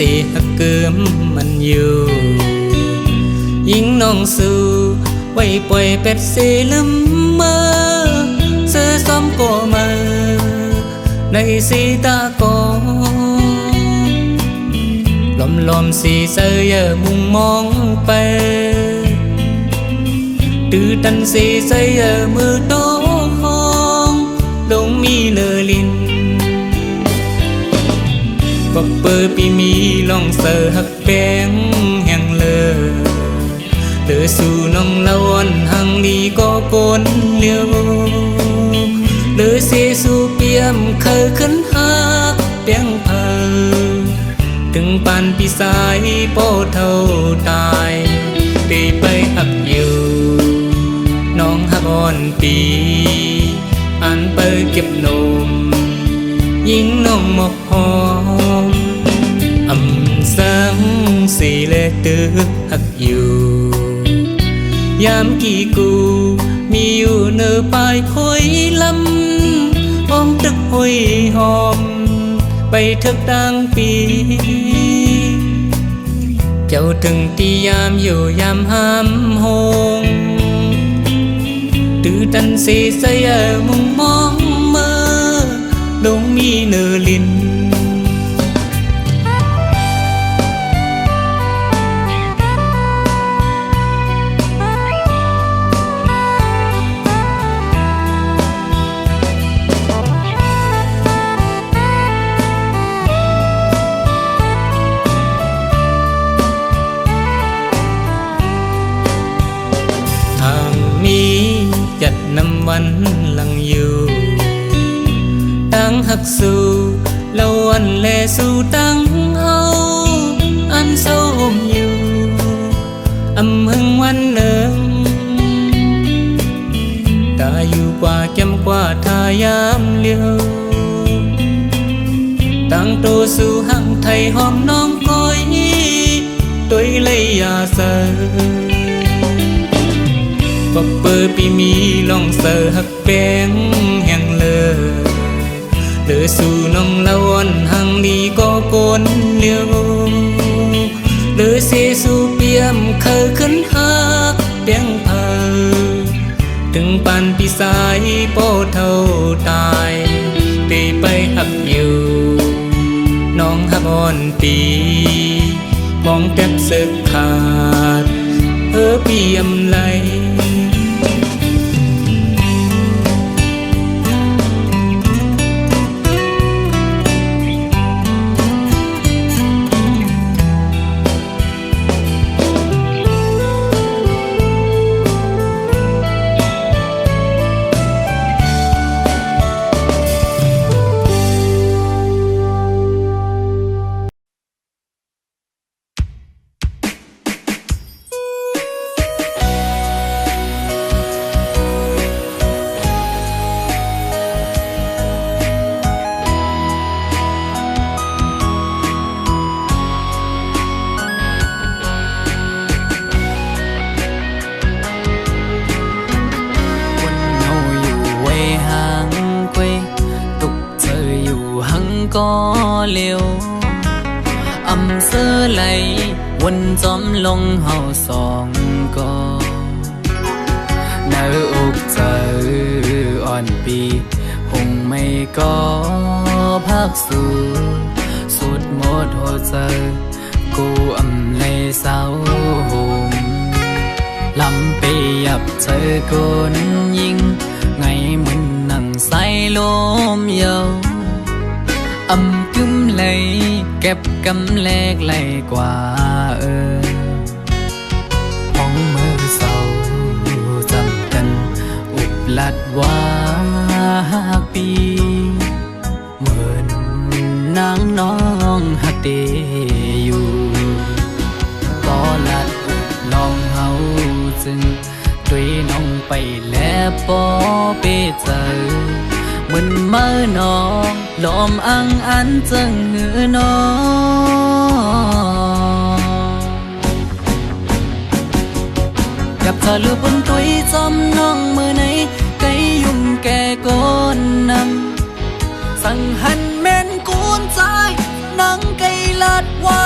สีหักเกิมมันอยู่ยิ่งน้องสู้ไว้ปล่อยเป็ดสีลำเมอเสื้อซ้อมก็มาในสีตาโกลมสีเสื้อมุงมองไปดื้อตันสีเสื้อมือโตคองลงมีเนลินก็เปิดปีมีลองเสือหักแป้งแห่งเลอสู่น้องละวันหังลีก็โกนเลี้ยวเสียสู่เปียมเคยขึ้นหักเปียงเพอถึงปานปีสายโปเท่าตายปีไปหักอยู่น้องหักอ่อนปีอันไปเก็บนมยิ่งน้องหมกหอมสังสีเล็กตึกหักอยู่ยามกี่กูมีอยู่เนื้อปลายคอยลำห้องตึกห้อยหอมไปทึกดังปีเจ้าถึงที่ยามอยู่ยามห้ามหงตื้อตันสีใสมุงมองเมื่อลงมีเนื้อลินจัดนำวันหลังอยู่ตั้งหักสู่ละวันแลสู่ตั้งเฮาอันเศร้าห่มอยู่หึงวันหนึ่งตาอยู่กว่าแก้มกว่าทายามเลี้ยวตั้งตัวสู่หังไทยหอมน้องก้อยตัวเลยยาเสก็เปิดปีมีลองเสือหักแป้งแห่งเลอสู่น้องละวันหังลีก็โกนเลี้ยวเสียสู่เปียมเคยขึ้นหักเปียงเพอถึงปานปีสายโปเท่าตายปีไปหักอยู่น้องหักอ่อนปีมองแทบสึกขาดเปียมไหลก็เร็วเสื้อไหลวนจอมลงเฮาสองก็เนื้ออกเจออ่อนปีหงไม่ก็พักสู่สุดหมดหัวใจกูเลยเศร้าห่มลำไปยับเธอคนยิงไงเหมือนนั่งใส่ลมเยาวกึมเลยเก็บกำแลกไหลกว่าห้องมือเศร้าจำกันอุบลัดว่าปีเหมือนนางน้องหักเดอยู่ก็ลัดอุบลองเฮาจึงด้วยน้องไปแล้วปอเปเจอมันเมื่อน้องลมอังอันจังหือน้องกับเธอลือบนตุยจอมน้องมือไหนไก่ยุ่งแก่ก้นนำสั่งหันแม่นกูนใจนังไก่ลาดว่า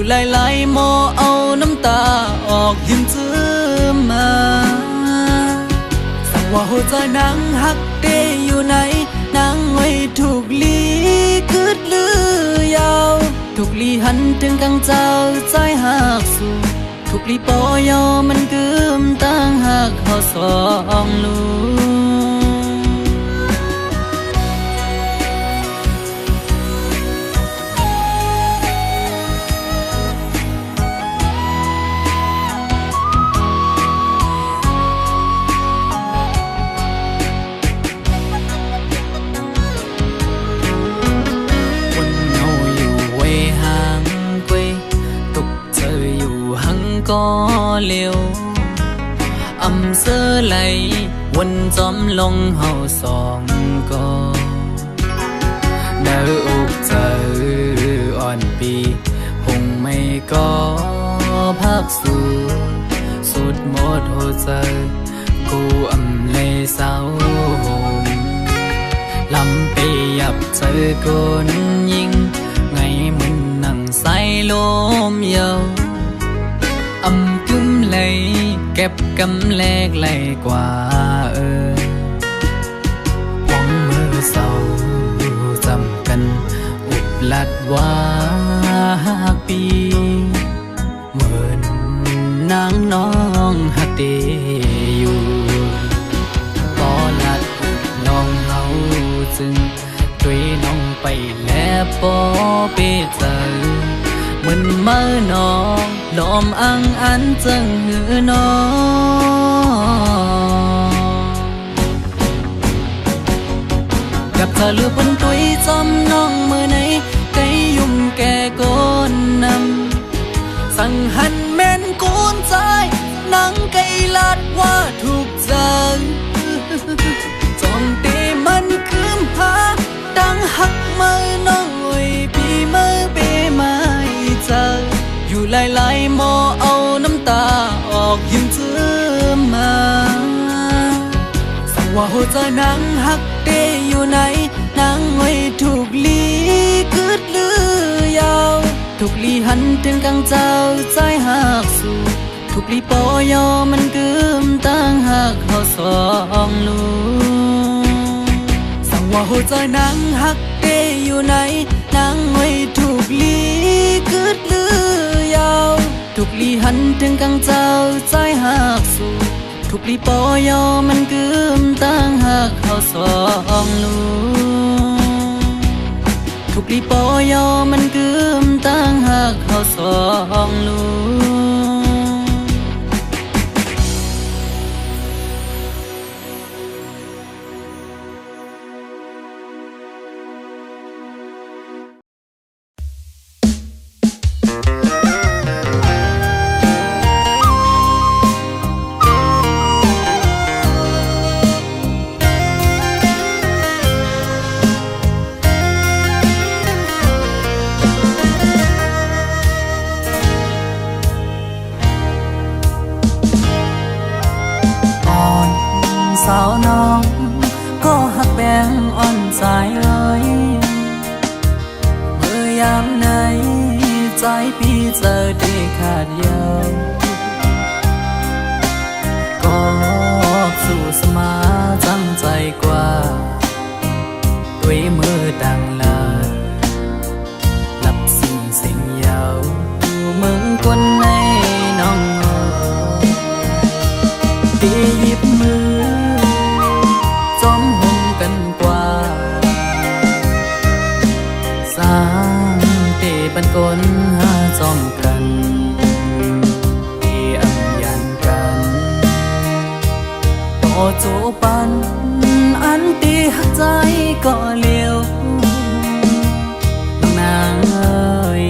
หลายๆหมอเอาน้ำตาออกยิ้มจื้อมาสั่งว่าหัวใจนางหักเดอยู่ไหนนางไว้ถูกลีคืดลือยาวถูกลีหันถึงกังเจ้าใจหักสู่ถูกลีปอยอมันกึมตั้งหักเขาสองลูก็เร็วอำเสื้อไหลวนจอมลงเฮาสองก็เนื้ออกเจออ่อนปีหงไม่ก็พักสู่สุดหมดหัวใจกูอำเลยเศร้าหงลำไปยับเจอคนยิงไงมึนนั่งใส่ลมเยาอำกึ้มเลยเก็บกำแลกเลยกว่าหวังมือเศร้าจำกันอุบลัดว่าปีเหมือนนางน้องหักเดอยู่ก็ลัดลองเฮาจึงด้วยน้องไปแล้วปอเปเจอเหมือนเมื่อน้องลมอังอันจังหือน้องกับเธอลือบนตุยจอมน้องมือไหนไกยุ่มแก่ก้นนำสั่งหันแม่นกูนใจนังไกลาดว่าถูกใจจอมเตมันคืมพาดังหักมือน้องไว้ปีมือเปไม่เจออยู่หลายๆหมอเอาน้ำตาออกยิ้มจื้อมาสั่งว่าหัวใจนางหักเดอยู่ไหนนางไว้ถูกลีคืดลือยาวถูกลีหันถึงกังเจ้าใจหักสู่ถูกลีปอยอมันกึมตั้งหักเขาสองลูสั่งว่าหัวใจนางหักเดอยู่ไหนนางไว้ถูกลีคืดลือยาวถูกลีหันถึงกังเจ้าใจหักสู่ถูกลีปอยอมันกึมตั้งหักเขาสองลูถูกลีปอยอมันกึมตั้งหักเขาสองลูสาวน้องก็หักแบงอ่อนใจเลยเมื่อยามไหนใจพี่เจอได้ขาดยาวก็สู้สมาจังใจกว่าด้วยมือดังลาลับสิ่งยาวมึงคนในน้องตีหยิบมือบันกลหาจอมกันที่อัมยันกันต่อจูปันอันตีหักใจก็เลี้ยวน้องนางเอ้ย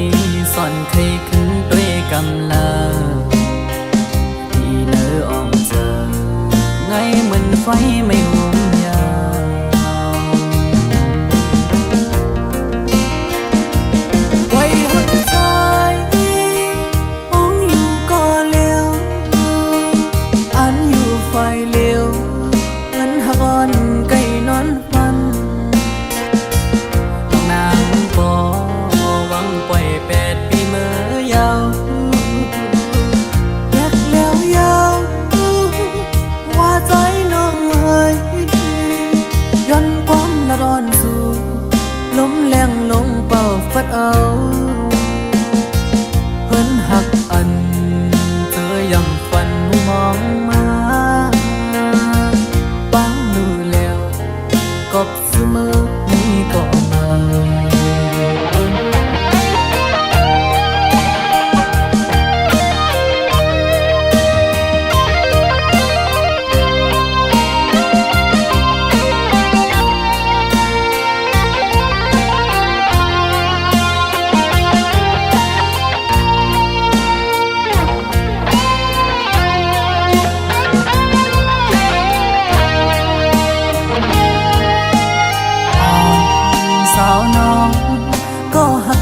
สอนเคยขึ้นด้วยกำลาที่เนื้ออ่องเจอไงเหมือนไฟไม่ห่วงยา งลงเป่าฟัดเอาเพิ่นหักอันเธอยังฝันมองมาปังดูแล้วกบเสมอนี่ก็มา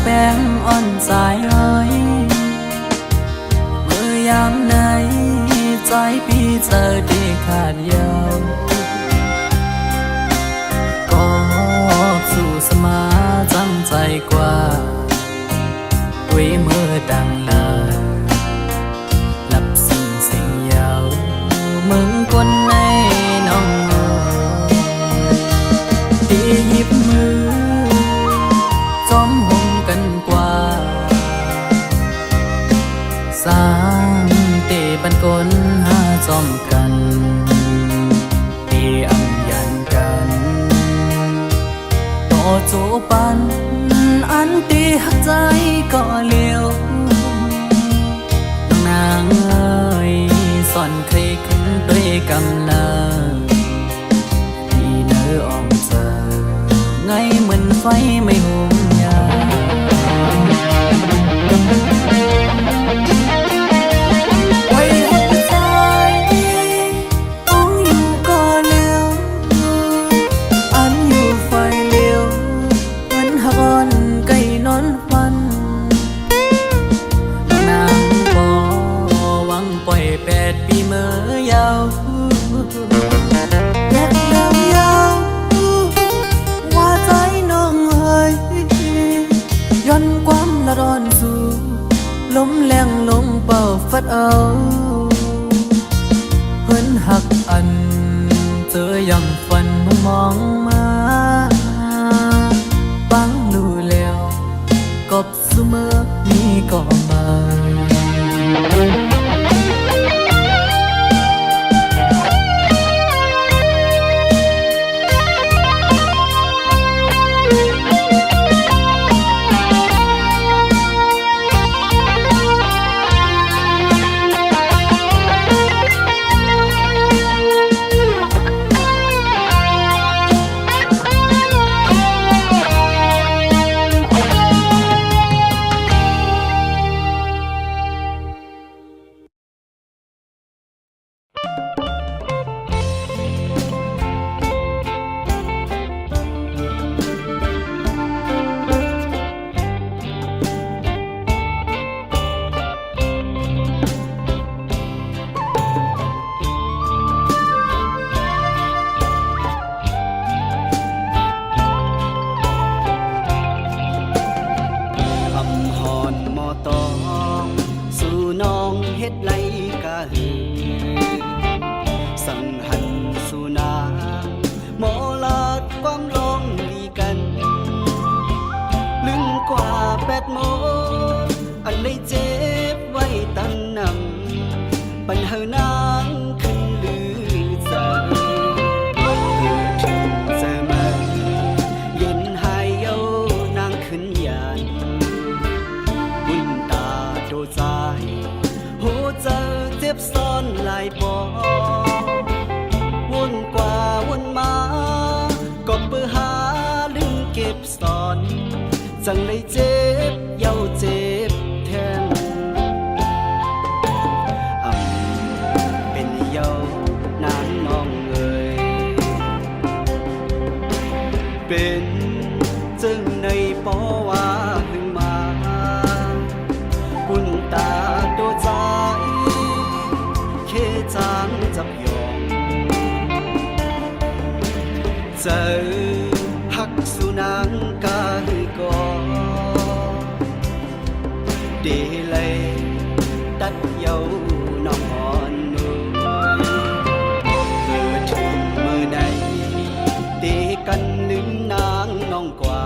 แป้งอ่อนสายเอ้ยเมื่อยามไหนใจพี่เธอได้ขาดยาวก็สู่สมาจำใจกว่าด้วยมือดังลาหลับสิ่งยาวมึงคนในน้องตีหยิบมือสร้างเตปันกลหาจอมกันตีอังยันกันต่อโจปันอันตีหักใจก็เลี้ยวน้องนางเอ้ยสอนเคยขึ้นด้วยกำลังที่เนื้ออ่องเธอไงเหมือนไฟไม่หุมยาร้อนสู่ลมแรงลงเป่าฟัดเอาเพิ่นหักอันเจอยังฝันมองมาปังรู้แล้วกบเสมอนี่ก็มาอันเลยเจ็บไว้ตั้งนำปัญหานางขึ้นลือใจเกิดถึงเจอมาเย็นหายเยานางขึ้นยานบุญตาโดใจหัวใจเจ็บซ้อนหลายปอวนกว่าวนมาก็เปื้อหาลืมเก็บซ่อนจังเลยเจ็บเย้าเจ็บแทนเป็นเย้านางน้องเอ่ยเป็นจึงในปอว่าหึงมาบุญตาโดใจเคจางจับยองเจอหักสุนังกาหือกอเดเลยตัดเยาน้องอ่อนนุ่มเมื่อถึงเมื่อใดตีกันลืมนางน้องกว่า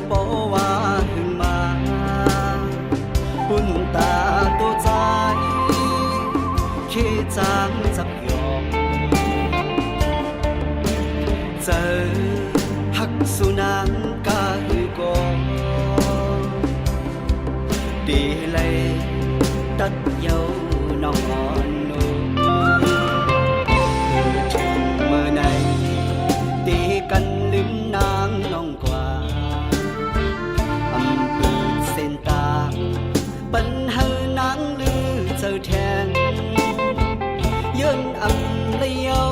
โปว่าหึงมาปุ่นตาตัวใจคิดจางจับยอมเจอหักสุนังกาหือกองดีเลยตัดเยาน้องอ่อนนูถึงเมื่อไหนตีกันลืมนางน้องกว่าอำเภอเส้นตางปัญหานางลือเจ้าแทนยืนอำเลยเยา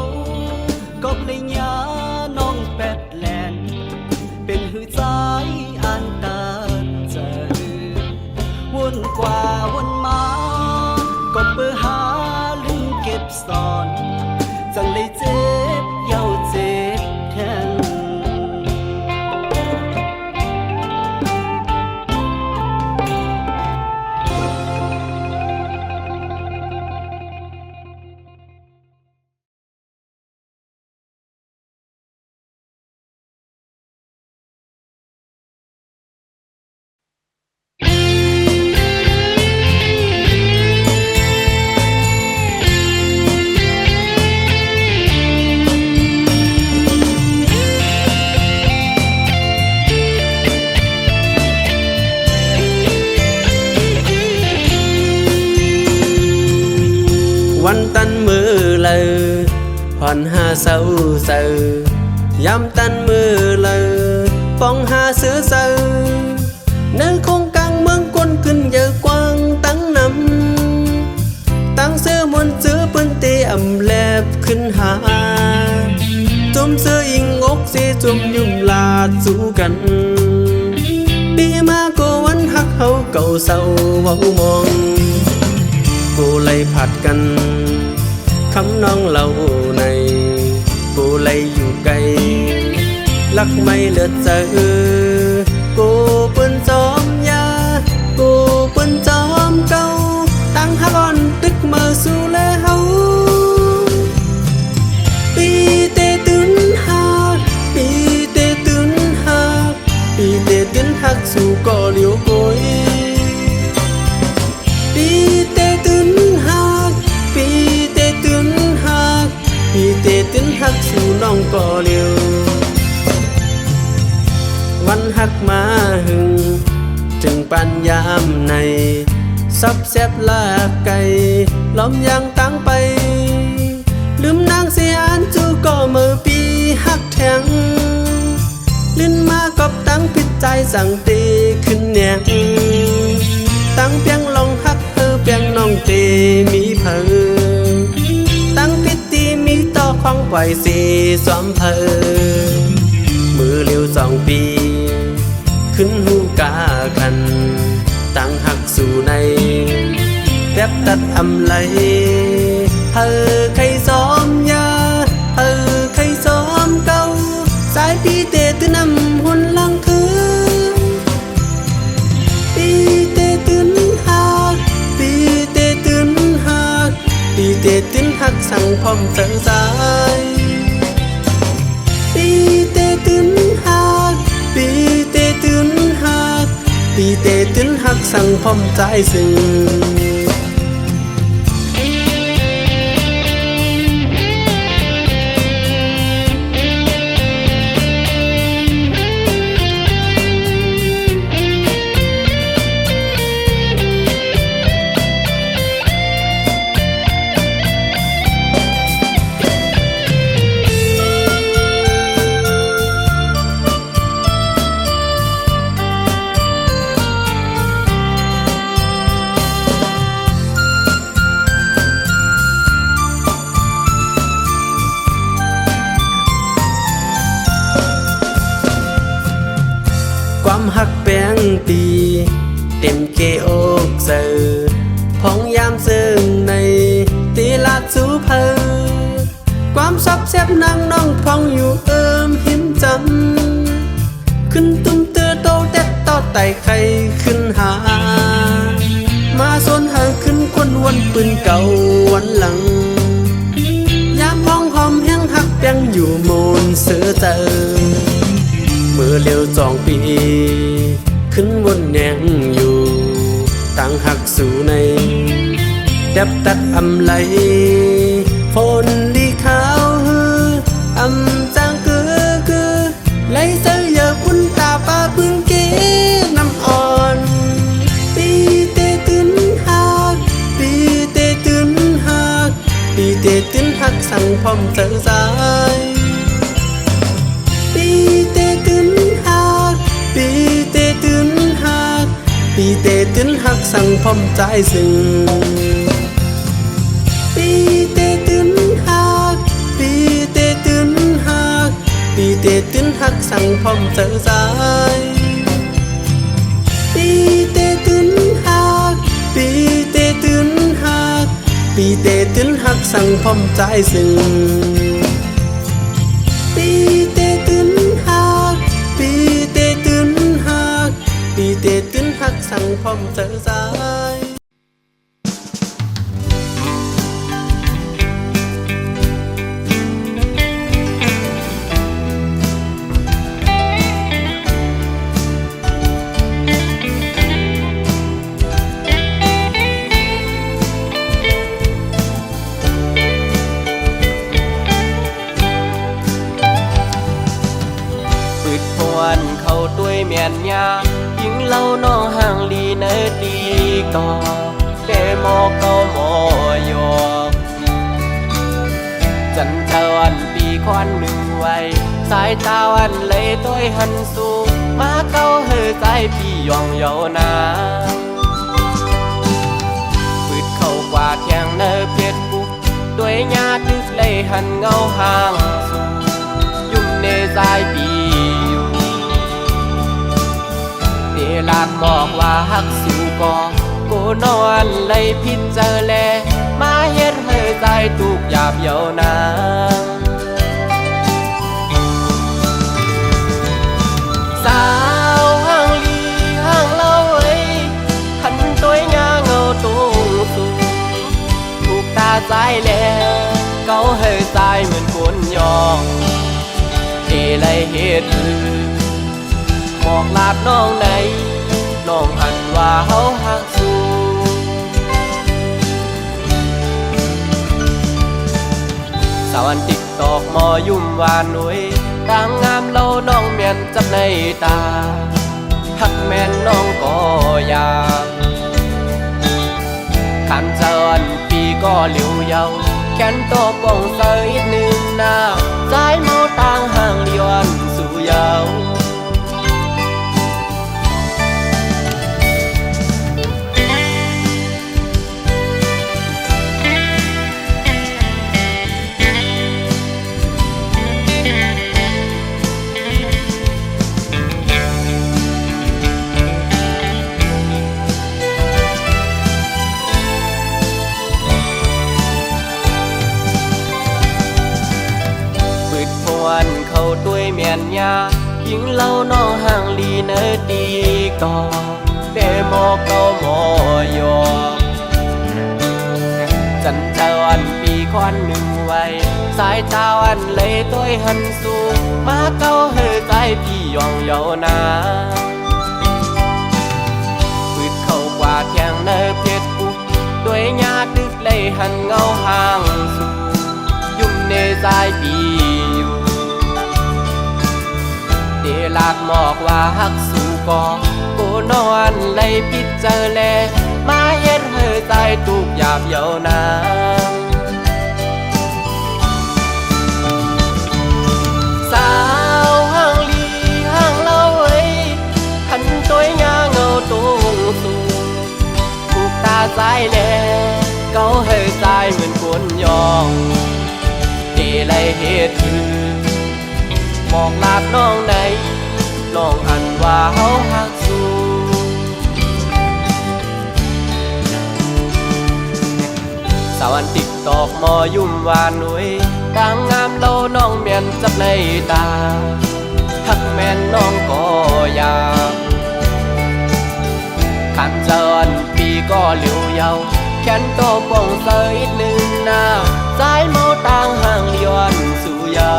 ก็เลยยาน้องแปดแลนเป็นหือใจอันตาเจอวนกว่าวนมาก็เพื่อหาลืมเก็บซ่อนจังเลยเจ็บเย้าเจ็บแทนวันตันมือเลยผ่อนหาเศร้าเศร้ายำตันมือเลยป้องหาเสือเศร้าในคงกลางเมืองก้นขึ้นเยอะกว้างตั้งนำตั้งเสื้อมนเสื้อปืนตีอำแลบขึ้นหาจุ่มเสื้ออิงอกสีจุ่มยุ่มลาดสู้กันปีมาก็วันหักเฮาเก่าเศร้าเว้ามองกูเลยผัดกันคำน้องเล่าในกูเลยอยู่ไกลลักไม่เลือดเจอกูปืนจอมยากูปืนจอมเก่าตั้งฮักอ่อนตึกมาสู่แลเฮาปีเตตื่นหักปีเตตื่นหักปีเตตื่นหักสู่ก่อเลี้ยวโกยปีเตตื่นหักปีเตตื่นหักปีเตตื่นหักสู่น้องก่อเลี้ยววันหักมาหึงจึงปันยามในซับแซบลากไก่ล้อมยางตั้งไปลืมนางเสียอันจูก็มือปีหักแทงลิ้นมากับตั้งปิดใจสั่งตีขึ้นแนงตั้งเปียงลองหักเปียงน้องเตมีเพอตั้งพิธีมีต่อของปล่อยสีสวมเพอมือเลี้ยว2 ปีขึ้นหูกาคันตั้งหักสู่ในแทบตัดอำไลเฮอใครซ้อมยาเฮอใครซ้อมเก่าสายปีเตตื่นนำหุ่นลังคือปีเตตื่นหักปีเตตื่นหักปีเตตื่นหักสั่งพร้อมเสือสายปีเตตื่นหักปีเตตื่นหักปีเตตื่นหักสั่งพร้อมใจซึ้งความหักแป้งตีเต็มเกอกเสือพองยามซึ่งในตีลาดสู่เพอความซับแซบนางน้องพองอยู่หิมจำขึ้นตุ้มเตือโตเด็ดต่อไต่ไข่ขึ้นหามาโซนเฮอขึ้นคนวันปืนเก่าวันหลังยามพองหอมแห้งหักแป้งอยู่โมนเสือเจอมือ เร็ว2 ปี ขึ้นวนแยงอยู่ตั้งหักสู่ในดับตัดอำไหลฝนดีขาวฮืออำจางคือไหลเสยเยอะพุ่นตาปาพึ่งเก็บน้ำอ่อนปีเตตื่นหักปีเตตื่นหักปีเตตื่นหักสั่งพร้อมเจอสายปีเตตื่นหักปีเตตื่นหักปีเตตื่นหักสั่งพร้อมใจซึ้งปีเตตื่นหักปีเตตื่นหักปีเตตื่นหักสั่งพร้อมเจอสายปีเตตื่นหักปีเตตื่นหักปีเตตื่นหักสั่งพร้อมใจซึ้งปีเตตื่นหักปีเตตื่นหักปีเตตื่นหักสั่งพร้อมเจอสายเขาด้วยเมียนยายิงเล่าน้องห่างลีเนดีก่อเดโมเก้าโมยกจันเจวันปีควันหนึ่งไว้สายตาวันเลยต้วยหันสูมาเก้าเฮอใจพี่ยองเยานาปืดเข้ากว่าเทียงเนเพียดบุกด้วยญาติเลยหันเงาห่างสูยุ่มเนสายปีลากบอกว่าฮักสู่ก่อกูนอนเลยพิจเจอแลมาเฮ็ดให้ใจตุกหยาบเยาวนางสาวห่างลีห่างเล่าไว้หันตัวยาเงาตุ้งสูถูกตาใจแล้วเกาให้ใจเหมือนคนยองที่เลยเฮ็ดบอกลาดน้องในน้องหันว่าเฮาหักสู่สาวันติ๊กตอกมอยุ่มวานหนุ่ยต่างงามเล่าน้องเมียนจับในตาหักแม่นน้องก็อยากขันเจริญปีก็เหลียวเยาแขนโตป่องเสยหนึ่งหน้าใจโมต่างห่างเลียนสู่เยาเขาด้วยเมียนยายิงเล่าน้องห่างลีเนดีก่อเดโมเก้าโมยกจันเจวันปีควันหนึ่งไว้สายตาวันเลยต้วยหันสูมาเก้าเฮอใจพี่ยองเยานาปืดเข้ากว่าเทียงเนเพียดบุกด้วยญาติดึกเลยหันเงาห่างสูยุ่มเนใจปีลากหมอกว่าฮักสู่ก่อกูนอนเลยพิจเจอแลมาเฮ็ดให้ใจตุกหยาบเยาวนางสาวห่างลีห่างเล่าไว้หันตัวยาเงาตุ้งสูถูกตาใจแลเกาให้ใจเหมือนคนยองที่เลยเฮ็ดบอกลาดน้องในน้องหันว่าเฮาหักสู่สาวันติ๊กตอกมอยุ่มวานหนุ่ยต่างงามเล่าน้องเมียนจับในตาหักแม่นน้องก็อยากขันเจริญปีก็เหลียวเยาแขนโตป่องเสยหนึ่งหน้าใจเมาต่างห่างเลียนสู่เยา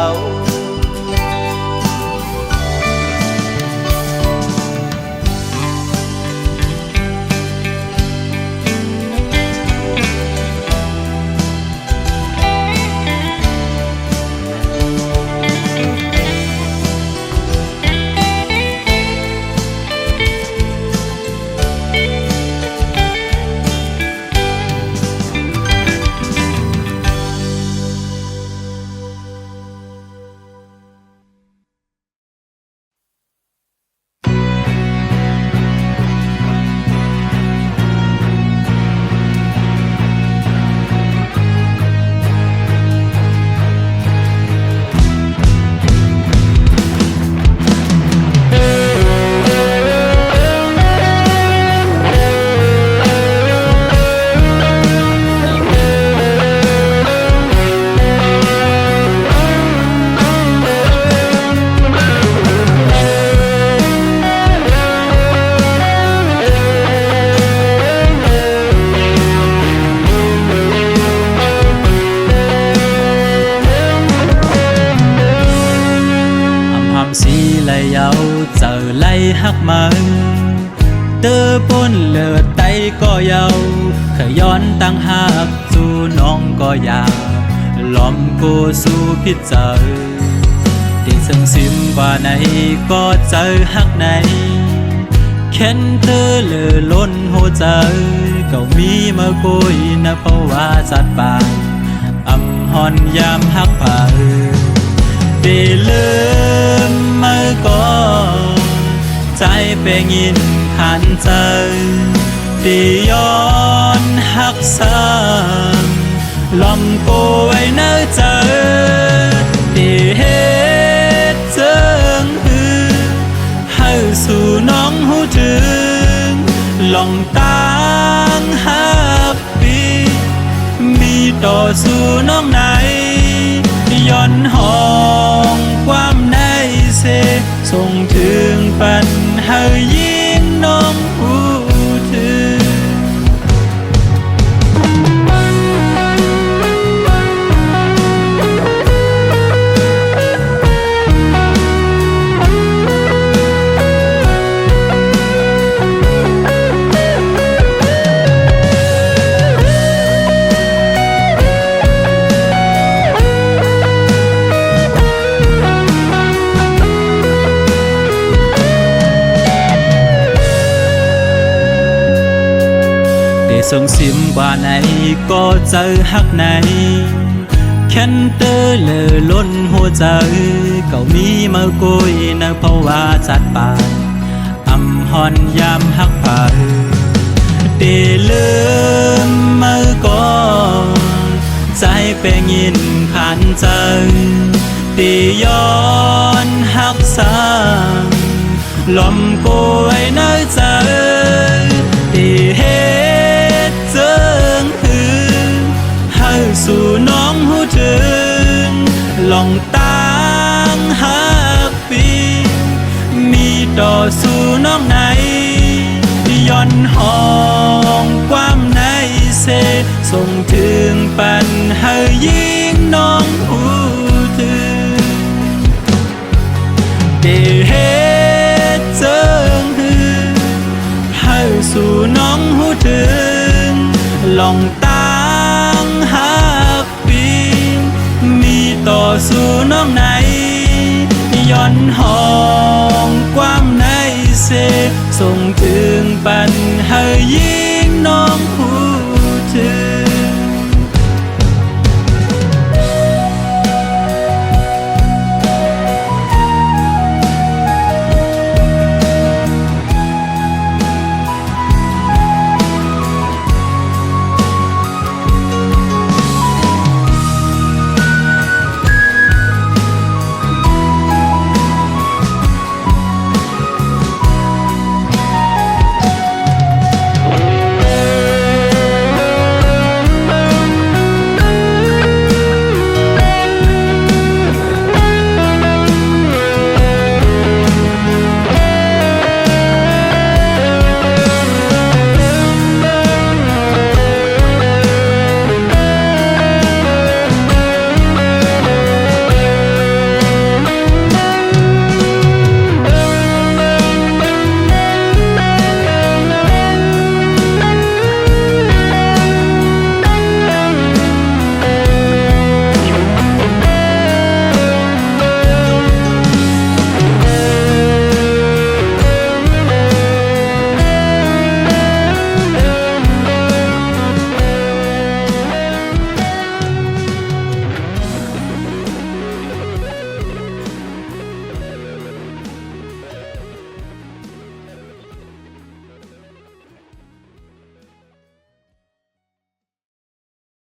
lại yêu giờ lại hắc mơ tơ bôn lờ tay có yêu khởiย้อนตั้งหักสู่น้องก็อยากล้อมกูสู่พิจารที่ซึ่งซิมกว่าไหนก็เจอหักไหนเข็นเธอเลือล้นหัวใจก็มีมาคุยนะเพราะว่าจัดปากอำหอนยามหักผ่าได้ลืมมาก่อนใจเป็นยินขันใจได้ย้อนหักซ้ำลอมกูไว้เนื้อเจอได้เฮ็ดเจิงให้สู่น้องหูถึงลองตั้งหักปีมีต่อสู่น้องไหนย้อนห้องความในเสส่งถึงปัญหายิ่งน้องหูถึงส่งซิมกว่าไหนก็เจอหักไหนแค่นเตอเลอล้นหัวใจก็มีมากุยนะเพราะว่าจัดปากอำหอนยามหักผ่าได้ลืมมาก่อนใจเป็นยินขันใจได้ย้อนหักซ้ำลมกูไว้เนื้อใจได้เฮ็ดเจิงให้สู่น้องหูถึงลองตั้งหักปีมีต่อสู่น้องไหนย้อนห้องความในเสส่งถึงปัญหายิ่งน้องหูถึงได้เฮ็ดเจิงให้สู่น้องหูถึงลองตั้งหักปีมีต่อสู่น้องไหนย้อนห้องความในเสส่งถึงปัญหายิ่งน้อง